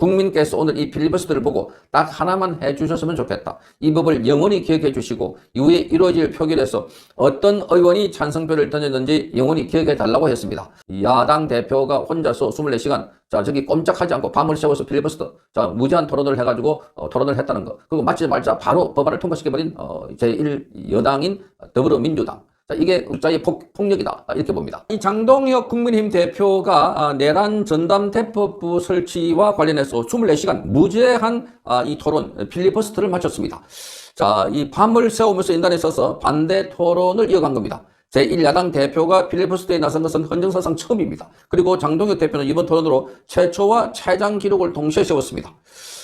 국민께서 오늘 이 필리버스터를 보고 딱 하나만 해주셨으면 좋겠다. 이 법을 영원히 기억해 주시고 이후에 이루어질 표결에서 어떤 의원이 찬성표를 던졌는지 영원히 기억해 달라고 했습니다. 야당 대표가 혼자서 24시간 자, 저기 꼼짝하지 않고 밤을 새워서 필리버스터, 자, 무제한 토론을 해가지고, 토론을 했다는 거. 그리고 마치지 말자 바로 법안을 통과시켜버린, 제1여당인 더불어민주당. 자, 이게 숫자의 폭력이다. 이렇게 봅니다. 이 장동혁 국민의힘 대표가 내란 전담 대법부 설치와 관련해서 24시간 무제한 이 토론, 필리버스터를 마쳤습니다. 자, 이 밤을 새우면서 인단에 써서 반대 토론을 이어간 겁니다. 제1야당 대표가 필리버스터에 나선 것은 헌정사상 처음입니다. 그리고 장동혁 대표는 이번 토론으로 최초와 최장 기록을 동시에 세웠습니다.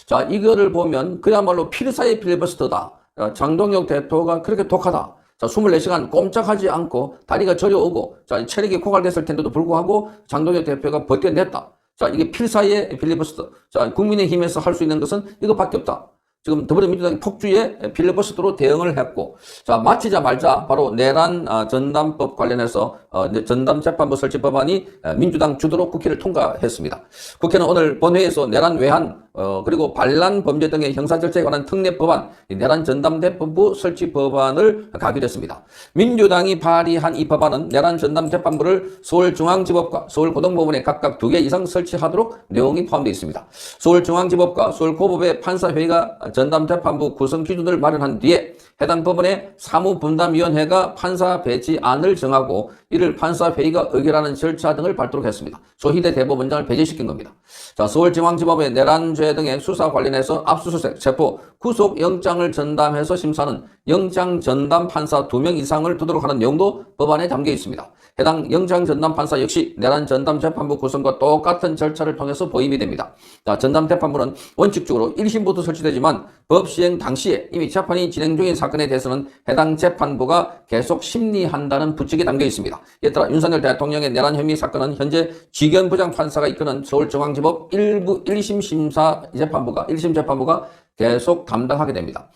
자, 이거를 보면 그야말로 필사의 필리버스터다. 장동혁 대표가 그렇게 독하다. 자, 24시간 꼼짝하지 않고 다리가 저려오고, 자, 체력이 고갈됐을 텐데도 불구하고 장동혁 대표가 버텨냈다. 자, 이게 필사의 필리버스터. 자, 국민의힘에서 할 수 있는 것은 이것밖에 없다. 지금 더불어민주당이 폭주에 필리버스터로 대응을 했고, 자, 마치자마자 바로 내란 전담법 관련해서 전담재판부 설치 법안이 민주당 주도로 국회를 통과했습니다. 국회는 오늘 본회의에서 내란 외환 그리고 반란 범죄 등의 형사 절차에 관한 특례 법안, 내란 전담재판부 설치 법안을 가결했습니다. 민주당이 발의한 이 법안은 내란 전담재판부를 서울중앙지법과 서울고등법원에 각각 2개 이상 설치하도록 내용이 포함되어 있습니다. 서울중앙지법과 서울고법의 판사회의가 전담재판부 구성 기준을 마련한 뒤에 해당 법원의 사무분담위원회가 판사 배치안을 정하고 이를 판사회의가 의결하는 절차 등을 밟도록 했습니다. 조희대 대법원장을 배제시킨 겁니다. 자, 서울중앙지법의 내란죄 등의 수사 관련해서 압수수색, 체포, 구속영장을 전담해서 심사하는 영장 전담 판사 2명 이상을 두도록 하는 내용도 법안에 담겨 있습니다. 해당 영장 전담 판사 역시 내란 전담 재판부 구성과 똑같은 절차를 통해서 보임이 됩니다. 자, 전담 재판부는 원칙적으로 1심부터 설치되지만 법 시행 당시에 이미 재판이 진행 중인 사건에 대해서는 해당 재판부가 계속 심리한다는 부칙이 담겨 있습니다. 이에 따라 윤석열 대통령의 내란 혐의 사건은 현재 지견 부장 판사가 이끄는 서울중앙지법 1심 심사 재판부가 1심 재판부가 계속 담당하게 됩니다.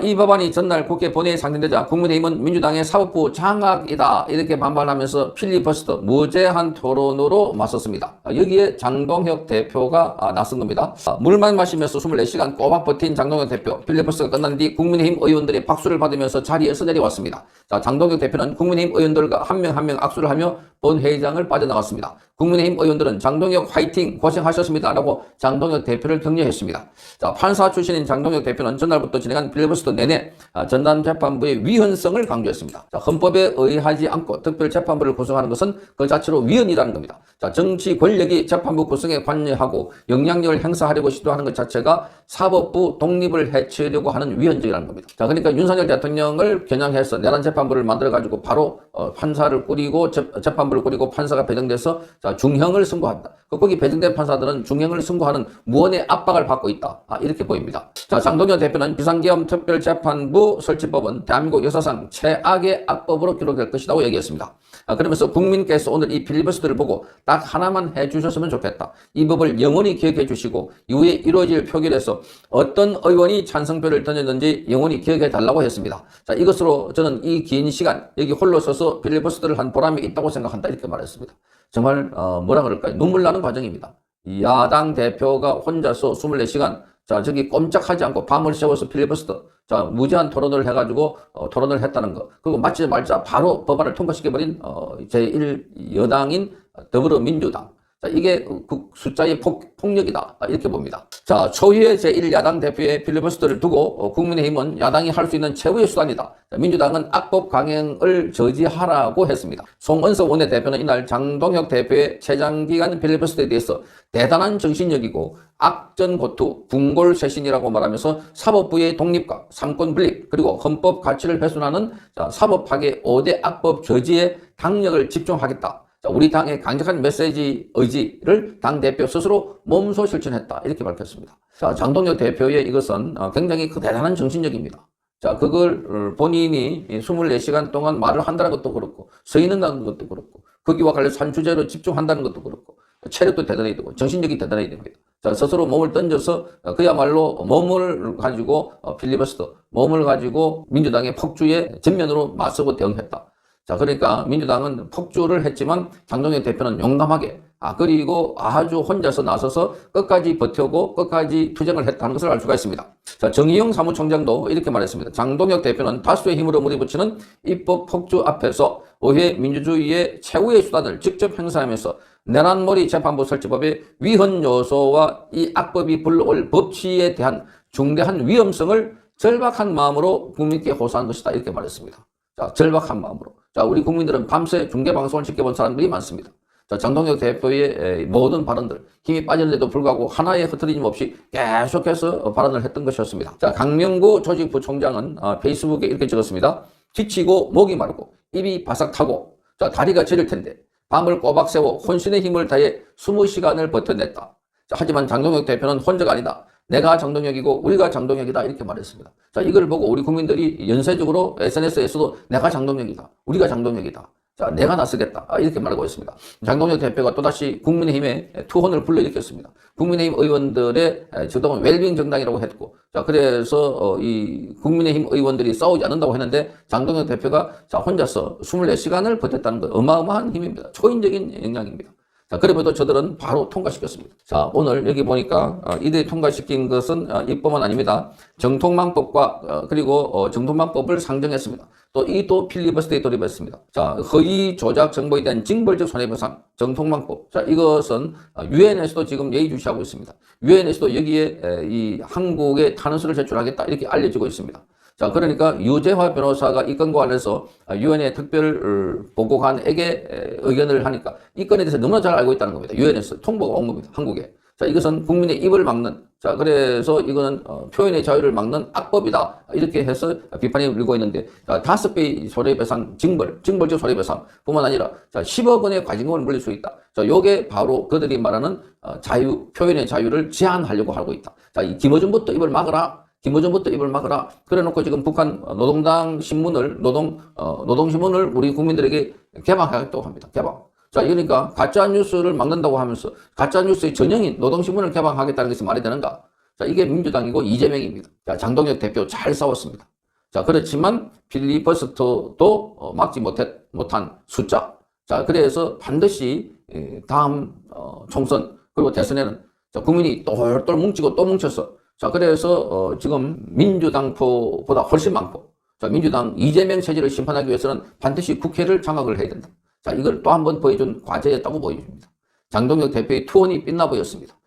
이 법안이 전날 국회 본회의에 상정되자 국민의힘은 민주당의 사법부 장악이다 이렇게 반발하면서 필리버스터 무제한 토론으로 맞섰습니다. 여기에 장동혁 대표가 나선 겁니다. 물만 마시면서 24시간 꼬박 버틴 장동혁 대표, 필리버스터가 끝난 뒤 국민의힘 의원들의 박수를 받으면서 자리에서 내려왔습니다. 자, 장동혁 대표는 국민의힘 의원들과 한 명 한 명 악수를 하며 본회의장을 빠져나갔습니다. 국민의힘 의원들은 장동혁 화이팅 고생하셨습니다 라고 장동혁 대표를 격려했습니다. 자, 판사 출신인 장동혁 대표는 전날부터 진행한 필리버스터 내내 전담재판부의 위헌성을 강조했습니다. 자, 헌법에 의하지 않고 특별재판부를 구성하는 것은 그 자체로 위헌이라는 겁니다. 자, 정치 권력이 재판부 구성에 관여하고 영향력을 행사하려고 시도하는 것 자체가 사법부 독립을 해치려고 하는 위헌적이라는 겁니다. 자, 그러니까 윤석열 대통령을 겨냥해서 내란 재판부를 만들어가지고 바로 판사를 꾸리고 재판부를 꾸리고 판사가 배정돼서 자, 중형을 선고한다. 거기 배정된 판사들은 중형을 선고하는 무언의 압박을 받고 있다. 이렇게 보입니다. 자, 장동혁 대표는 비상계엄 특별재판부 설치법은 대한민국 역사상 최악의 악법으로 기록될 것이라고 얘기했습니다. 그러면서 국민께서 오늘 이 필리버스터를 보고 딱 하나만 해주셨으면 좋겠다. 이 법을 영원히 기억해 주시고 이후에 이루어질 표결에서 어떤 의원이 찬성표를 던졌는지 영원히 기억해 달라고 했습니다. 자, 이것으로 저는 이 긴 시간 여기 홀로 서서 필리버스터를 한 보람이 있다고 생각한다 이렇게 말했습니다. 정말 뭐라 그럴까요? 눈물 나는 과정입니다. 야당 대표가 혼자서 24시간 자, 저기 꼼짝하지 않고 밤을 새워서 필리버스터, 자, 무제한 토론을 해가지고, 토론을 했다는 거. 그리고 마치지 말자 바로 법안을 통과시켜버린, 제1여당인 더불어민주당. 자, 이게 그 숫자의 폭력이다. 이렇게 봅니다. 자, 초유의 제1야당 대표의 필리버스터를 두고 국민의힘은 야당이 할 수 있는 최후의 수단이다. 자, 민주당은 악법 강행을 저지하라고 했습니다. 송은석 원내대표는 이날 장동혁 대표의 최장기간 필리버스터에 대해서 대단한 정신력이고 악전고투, 궁골쇄신이라고 말하면서 사법부의 독립과 삼권 분립 그리고 헌법 가치를 훼손하는 사법학의 5대 악법 저지에 강력을 집중하겠다. 자, 우리 당의 강력한 메시지 의지를 당대표 스스로 몸소 실천했다. 이렇게 밝혔습니다. 자, 장동혁 대표의 이것은 굉장히 대단한 정신력입니다. 자, 그걸 본인이 24시간 동안 말을 한다는 것도 그렇고, 서 있는다는 것도 그렇고, 거기와 관련해서 한 주제로 집중한다는 것도 그렇고, 체력도 대단해야 되고, 정신력이 대단해야 됩니다. 자, 스스로 몸을 던져서 그야말로 몸을 가지고 필리버스터, 몸을 가지고 민주당의 폭주에 전면으로 맞서고 대응했다. 자, 그러니까 민주당은 폭주를 했지만 장동혁 대표는 용감하게 그리고 아주 혼자서 나서서 끝까지 버텨고 끝까지 투쟁을 했다는 것을 알 수가 있습니다. 자, 정의용 사무총장도 이렇게 말했습니다. 장동혁 대표는 다수의 힘으로 무리붙이는 입법 폭주 앞에서 의회 민주주의의 최후의 수단을 직접 행사하면서 내란몰이 재판부 설치법의 위헌 요소와 이 악법이 불러올 법치에 대한 중대한 위험성을 절박한 마음으로 국민께 호소한 것이다. 이렇게 말했습니다. 자, 절박한 마음으로. 자, 우리 국민들은 밤새 중계방송을 지켜본 사람들이 많습니다. 자, 장동혁 대표의 모든 발언들, 힘이 빠졌는데도 불구하고 하나의 흐트러짐 없이 계속해서 발언을 했던 것이었습니다. 자, 강명구 조직부총장은 페이스북에 이렇게 적었습니다. 지치고 목이 마르고 입이 바삭 타고 자, 다리가 저릴 텐데 밤을 꼬박 새워 혼신의 힘을 다해 20시간을 버텨냈다. 자, 하지만 장동혁 대표는 혼자가 아니다. 내가 장동혁이고 우리가 장동혁이다 이렇게 말했습니다. 자, 이걸 보고 우리 국민들이 연쇄적으로 SNS에서도 내가 장동혁이다. 우리가 장동혁이다. 자, 내가 나서겠다. 이렇게 말하고 있습니다. 장동혁 대표가 또다시 국민의힘에 투혼을 불러일으켰습니다. 국민의힘 의원들의 저동은 웰빙 정당이라고 했고, 자, 그래서 이 국민의힘 의원들이 싸우지 않는다고 했는데 장동혁 대표가 자, 혼자서 24시간을 버텼다는 것 어마어마한 힘입니다. 초인적인 역량입니다. 자, 그럼에도 저들은 바로 통과시켰습니다. 자, 오늘 여기 보니까 이들이 통과시킨 것은 입법은 아닙니다. 정통망법과 그리고 정통망법을 상정했습니다. 또 필리버스터에 돌입했습니다. 자, 허위 조작 정보에 대한 징벌적 손해배상 정통망법. 자, 이것은 유엔에서도 지금 예의주시하고 있습니다. 유엔에서도 여기에 이 한국에 탄원서를 제출하겠다 이렇게 알려지고 있습니다. 자, 그러니까 유재화 변호사가 이 건과 관련해서 유엔의 특별 보고관에게 의견을 하니까 이 건에 대해서 너무나 잘 알고 있다는 겁니다. 유엔에서 통보가 온 겁니다. 한국에. 자, 이것은 국민의 입을 막는, 자, 그래서 이거는 표현의 자유를 막는 악법이다. 이렇게 해서 비판이 일고 있는데, 자, 5배 손해배상 징벌적 손해배상 뿐만 아니라, 자, 10억 원의 과징금을 물릴 수 있다. 자, 요게 바로 그들이 말하는 표현의 자유를 제한하려고 하고 있다. 자, 이 김어준부터 입을 막으라. 김어준부터 입을 막으라. 그래 놓고 지금 북한 노동당 신문을, 노동신문을 우리 국민들에게 개방하겠다고 합니다. 개방. 자, 그러니까 가짜뉴스를 막는다고 하면서 가짜뉴스의 전형인 노동신문을 개방하겠다는 것이 말이 되는가? 자, 이게 민주당이고 이재명입니다. 자, 장동혁 대표 잘 싸웠습니다. 자, 그렇지만 필리버스터도 막지 못한 숫자. 자, 그래서 반드시 다음 총선 그리고 대선에는 자, 국민이 똘똘 뭉치고 또 뭉쳐서 자, 그래서 지금 민주당표보다 훨씬 많고 자, 민주당 이재명 체제를 심판하기 위해서는 반드시 국회를 장악을 해야 된다. 자, 이걸 또 한 번 보여준 과제였다고 보여줍니다. 장동혁 대표의 투혼이 빛나 보였습니다.